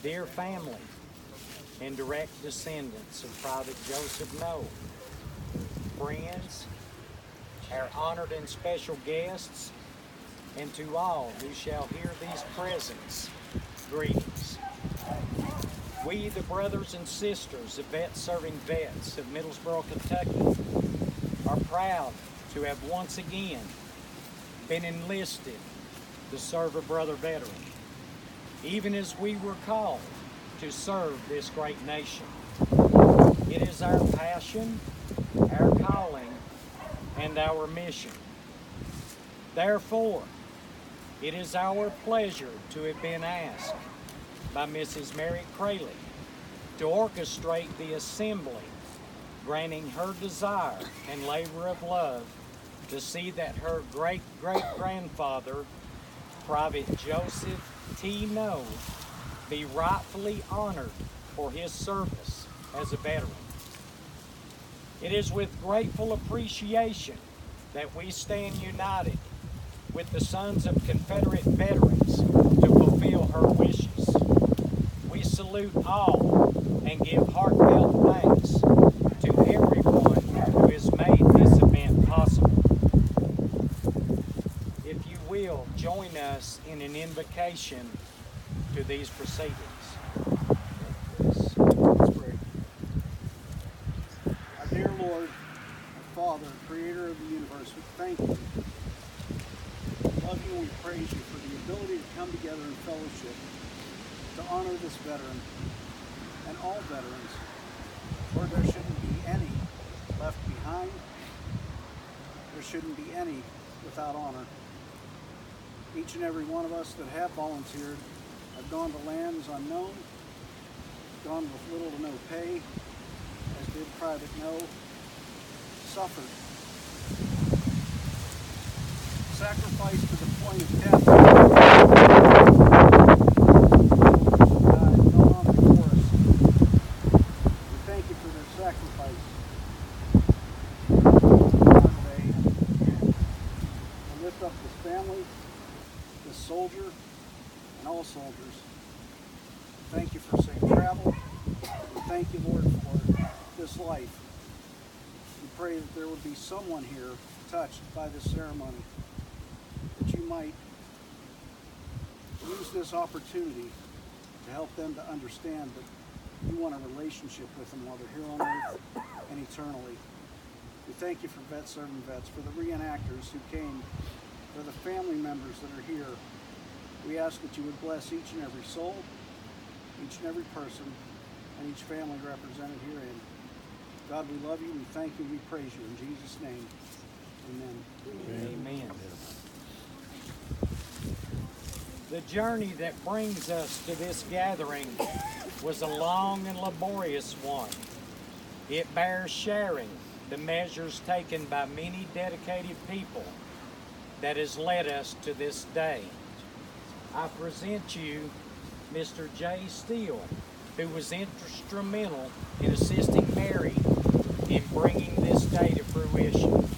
dear family, and direct descendants of Private Joseph Noel, friends, our honored and special guests, and to all who shall hear these presents, greetings. We, the brothers and sisters of vet-serving vets of Middlesboro, Kentucky, are proud to have once again been enlisted to serve a brother veteran, even as we were called to serve this great nation. It is our passion, our calling, and our mission. Therefore, it is our pleasure to have been asked by Mrs. Mary Craley to orchestrate the assembly, granting her desire and labor of love to see that her great-great-grandfather, Private Joseph T. Noel, be rightfully honored for his service as a veteran. It is with grateful appreciation that we stand united with the sons of Confederate veterans to fulfill her wishes. We salute all and give heartfelt thanks to everyone who has made this event possible. If you will, join us in an invocation to these proceedings. Let's pray. Our dear Lord, our Father, Creator of the universe, we thank you. We love you and we praise you for the ability to come together in fellowship to honor this veteran and all veterans, Lord, there shouldn't be any left behind. There shouldn't be any without honor. Each and every one of us that have volunteered have gone to lands unknown, gone with little to no pay, as did Private Noel, suffered, sacrificed to the point of death, died, gone on before us. We thank you for their sacrifice. Today, I lift up this family, this soldier, and all soldiers. Thank you for safe travel. We thank you, Lord, for this life. We pray that there would be someone here touched by this ceremony, that you might use this opportunity to help them to understand that you want a relationship with them while they're here on earth and eternally. We thank you for Vet Serving Vets, for the reenactors who came, for the family members that are here. We ask that you would bless each and every soul, each and every person, and each family represented herein. God, we love you, we thank you, we praise you. In Jesus' name, amen. Amen. The journey that brings us to this gathering was a long and laborious one. It bears sharing the measures taken by many dedicated people that has led us to this day. I present you Mr. J. Steele, who was instrumental in assisting Mary in bringing this day to fruition.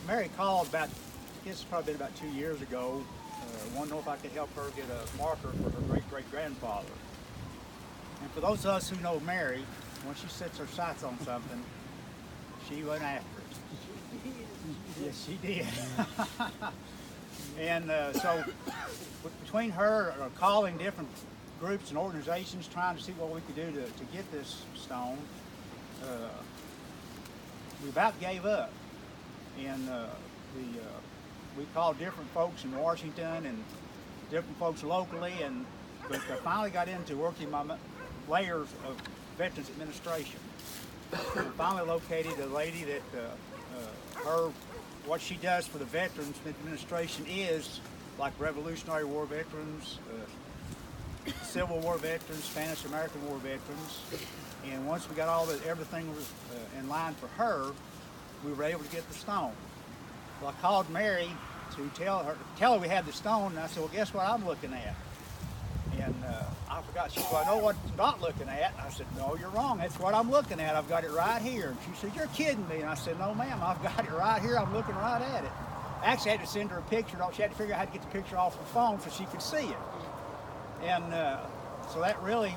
Mary called about, I guess it's probably been about 2 years ago, wanted to know if I could help her get a marker for her great-great-grandfather. And for those of us who know Mary, when she sets her sights on something, she went after it. Yes, she did. And so between her calling different groups and organizations, trying to see what we could do to get this stone, we about gave up. And we called different folks in Washington and different folks locally, but I finally got into working my layers of Veterans Administration. We finally located a lady that what she does for the Veterans Administration is like Revolutionary War veterans, Civil War veterans, Spanish-American War veterans. And once we got everything was in line for her, we were able to get the stone. Well, I called Mary to tell her we had the stone, and I said, well, guess what I'm looking at? And I I forgot. She said, well, I know what I'm not looking at. And I said, no, you're wrong. That's what I'm looking at. I've got it right here. And she said, you're kidding me. And I said, no, ma'am, I've got it right here. I'm looking right at it. I actually had to send her a picture. She had to figure out how to get the picture off her phone so she could see it. And so that really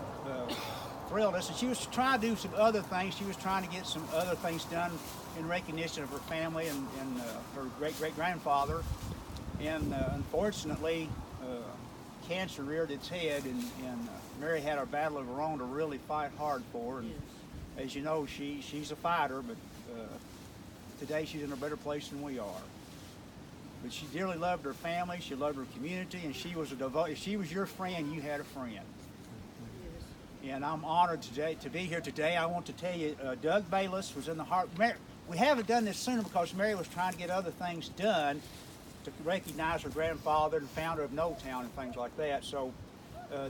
thrilled us. And she was trying to do some other things. She was trying to get some other things done in recognition of her family and her great-great-grandfather. And unfortunately, cancer reared its head, and Mary had our battle of her own to really fight hard for. And as you know, she's a fighter, but today she's in a better place than we are. But she dearly loved her family, she loved her community, and she was if she was your friend, you had a friend. And I'm honored today to be here today. I want to tell you, Doug Bayless was in the heart. We haven't done this sooner because Mary was trying to get other things done to recognize her grandfather and founder of No Town and things like that. So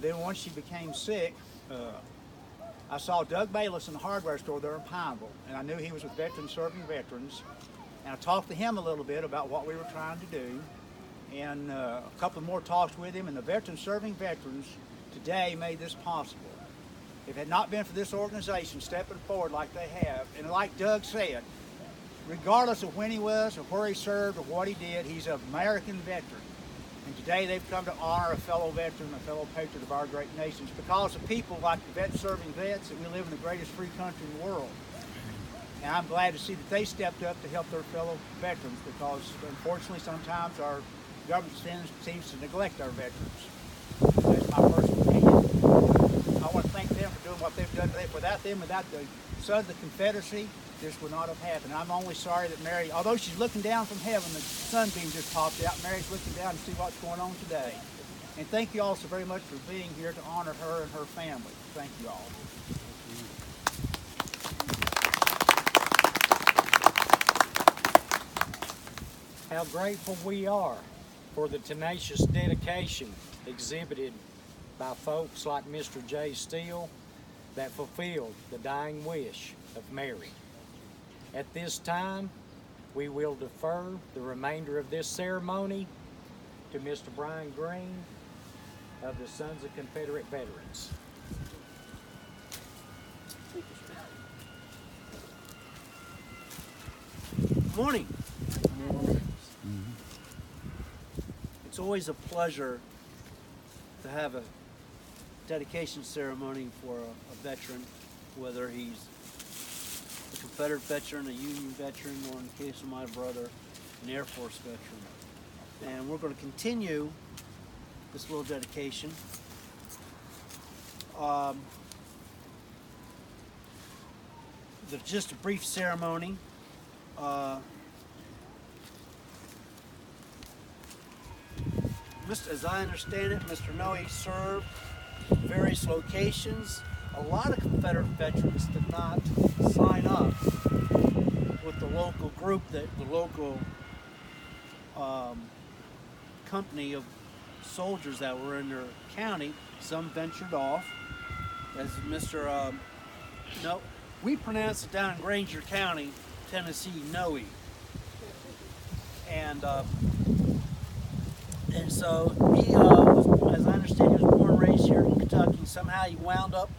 then once she became sick, I saw Doug Bayless in the hardware store there in Pineville, and I knew he was with Veterans Serving Veterans. And I talked to him a little bit about what we were trying to do, and a couple more talks with him, and the Veterans Serving Veterans today made this possible. If it had not been for this organization stepping forward like they have, and like Doug said, regardless of when he was or where he served or what he did, he's an American veteran. And today they've come to honor a fellow veteran, a fellow patriot of our great nations, because of people like the Vet Serving Vets, that we live in the greatest free country in the world. And I'm glad to see that they stepped up to help their fellow veterans, because unfortunately sometimes our government seems to neglect our veterans. That's my personal opinion. I want to thank them for doing what they've done today. Without them, without the Son of the Confederacy, this would not have happened. I'm only sorry that Mary, although she's looking down from heaven, the sunbeam just popped out. Mary's looking down to see what's going on today. And thank you all so very much for being here to honor her and her family. Thank you all. How grateful we are for the tenacious dedication exhibited by folks like Mr. J. Steele that fulfilled the dying wish of Mary. At this time, we will defer the remainder of this ceremony to Mr. Brian Green of the Sons of Confederate Veterans. Good morning. It's always a pleasure to have a dedication ceremony for a veteran, whether he's a Confederate veteran, a Union veteran, or in the case of my brother, an Air Force veteran. And we're going to continue this little dedication. Just a brief ceremony. As I understand it, Mr. Noe served various locations. A lot of Confederate veterans did not sign up with the local group, the local company of soldiers that were in their county. Some ventured off, as Mr. No, we pronounce it down in Granger County, Tennessee, Noe. And so he, as I understand, he was born and raised here in Kentucky. Somehow he wound up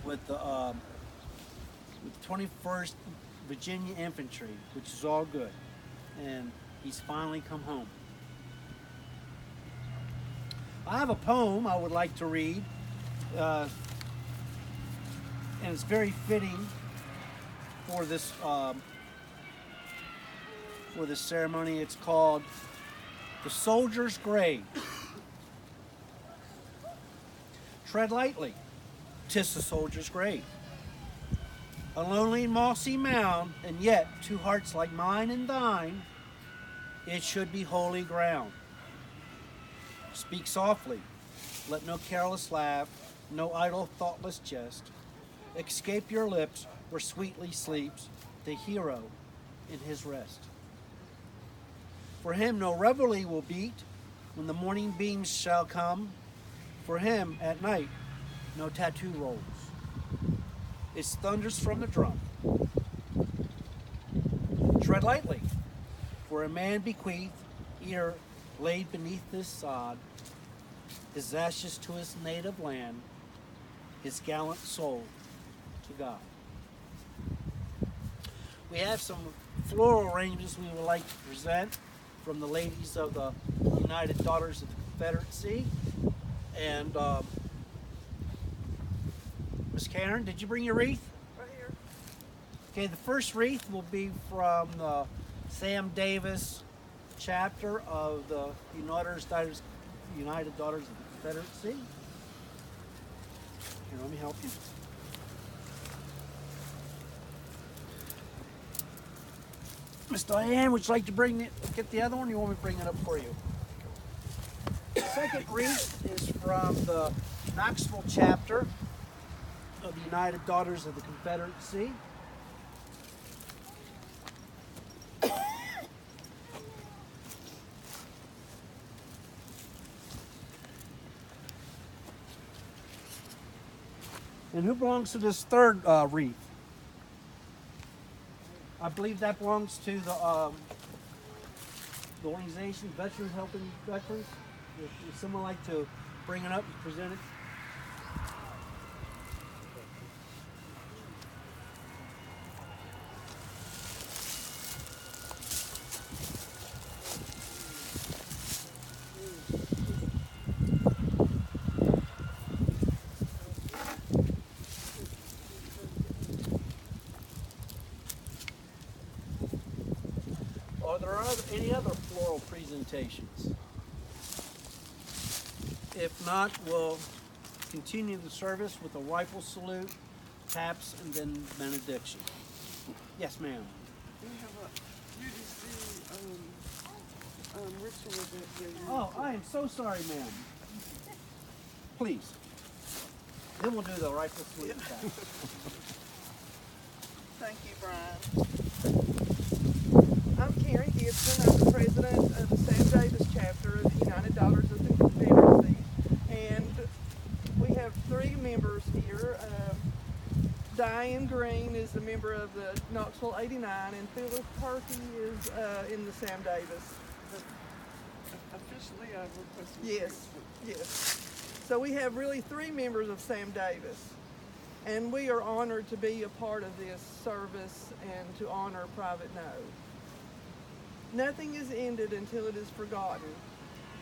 with the 21st Virginia Infantry, which is all good. And he's finally come home. I have a poem I would like to read, and it's very fitting for this ceremony. It's called The Soldier's Grave. Tread lightly, 'tis the soldier's grave. A lonely mossy mound, and yet two hearts like mine and thine, it should be holy ground. Speak softly, let no careless laugh, no idle thoughtless jest, escape your lips where sweetly sleeps the hero in his rest. For him no reveille will beat when the morning beams shall come. For him at night no tattoo rolls. It thunders from the drum. Tread lightly, for a man bequeathed, ere laid beneath this sod, his ashes to his native land, his gallant soul to God. We have some floral arrangements we would like to present from the ladies of the United Daughters of the Confederacy. And Miss Karen, did you bring your wreath? Right here. Okay, the first wreath will be from the Sam Davis chapter of the United Daughters of the Confederacy. Here, let me help you. Miss Diane, would you like to get the other one? Or you want me to bring it up for you? The second wreath is from the Knoxville chapter of the United Daughters of the Confederacy. And who belongs to this third wreath? I believe that belongs to the organization, Veterans Helping Veterans. Would someone like to bring it up and present it? Are there any other floral presentations? If not, we'll continue the service with a rifle salute, taps, and then benediction. Yes, ma'am. We have a UDC ritual that they Oh, I am so sorry, ma'am. Please. Then we'll do the rifle salute and tap. Thank you, Brian. I'm Karen Gibson. I'm the president of the Sam Davis chapter of the United Daughters of the Confederacy. And we have 3 members here. Diane Green is a member of the Knoxville 89, and Phyllis Perky is in the Sam Davis. Officially, I've requested. Yes, yes. So we have really 3 members of Sam Davis. And we are honored to be a part of this service and to honor Private No. Nothing is ended until it is forgotten.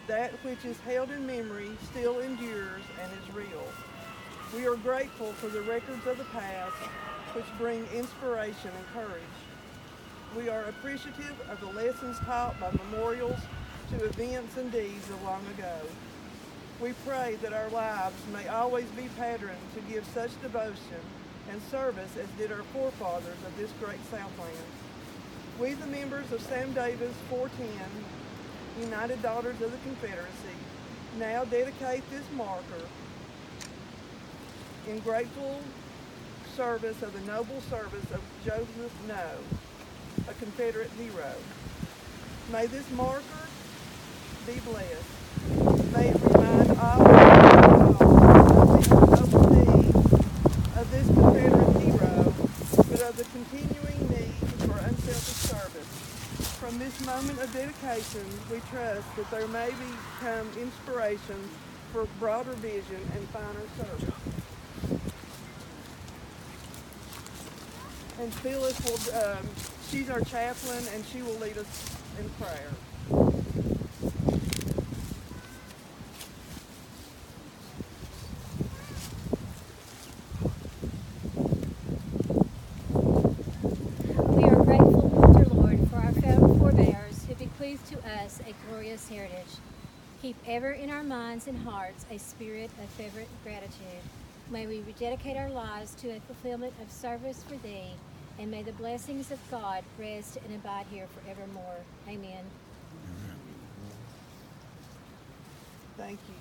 That which is held in memory still endures and is real. We are grateful for the records of the past which bring inspiration and courage. We are appreciative of the lessons taught by memorials to events and deeds of long ago. We pray that our lives may always be patterned to give such devotion and service as did our forefathers of this great Southland. We, the members of Sam Davis 410, United Daughters of the Confederacy, now dedicate this marker in grateful service of the noble service of Joseph No, a Confederate hero. May this marker be blessed. May it remind all of the noble deeds of this Confederate hero, but of the continuing need for unselfish service. From this moment of dedication, we trust that there may become inspiration for broader vision and finer service. And Phyllis will, she's our chaplain, and she will lead us in prayer. We are grateful, dear Lord, for our forebears who bequeathed to us a glorious heritage. Keep ever in our minds and hearts a spirit of fervent gratitude. May we rededicate our lives to a fulfillment of service for Thee, and may the blessings of God rest and abide here forevermore. Amen. Thank you.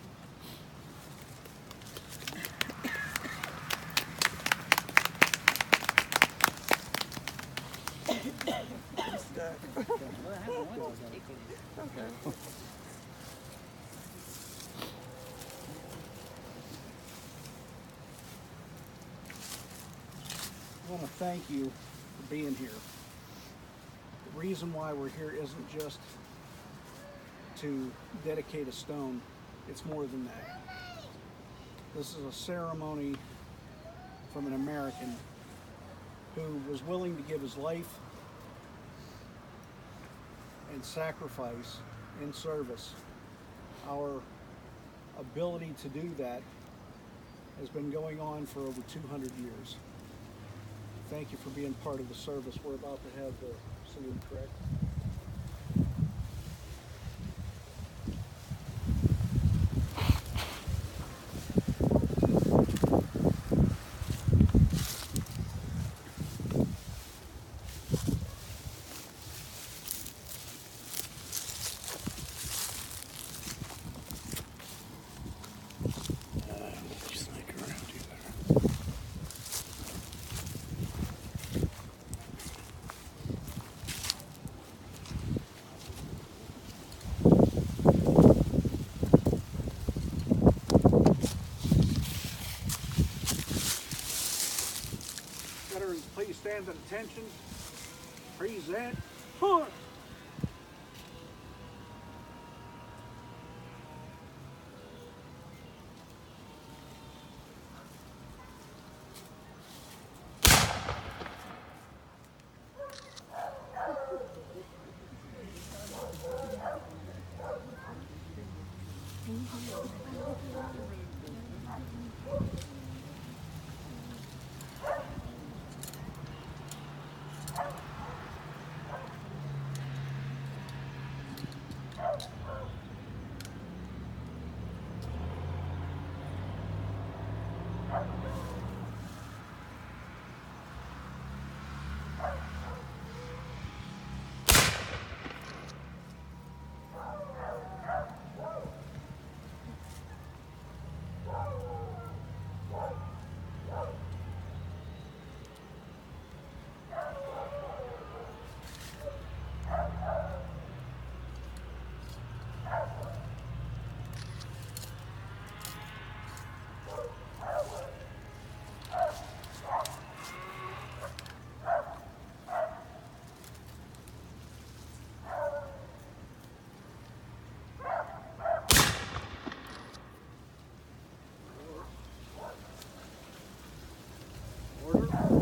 It's stuck. Okay. I want to thank you for being here. The reason why we're here isn't just to dedicate a stone, it's more than that. This is a ceremony from an American who was willing to give his life and sacrifice in service. Our ability to do that has been going on for over 200 years. Thank you for being part of the service. We're about to have the salute, correct? Veterans, please stand at attention. Present. Hunt. Order.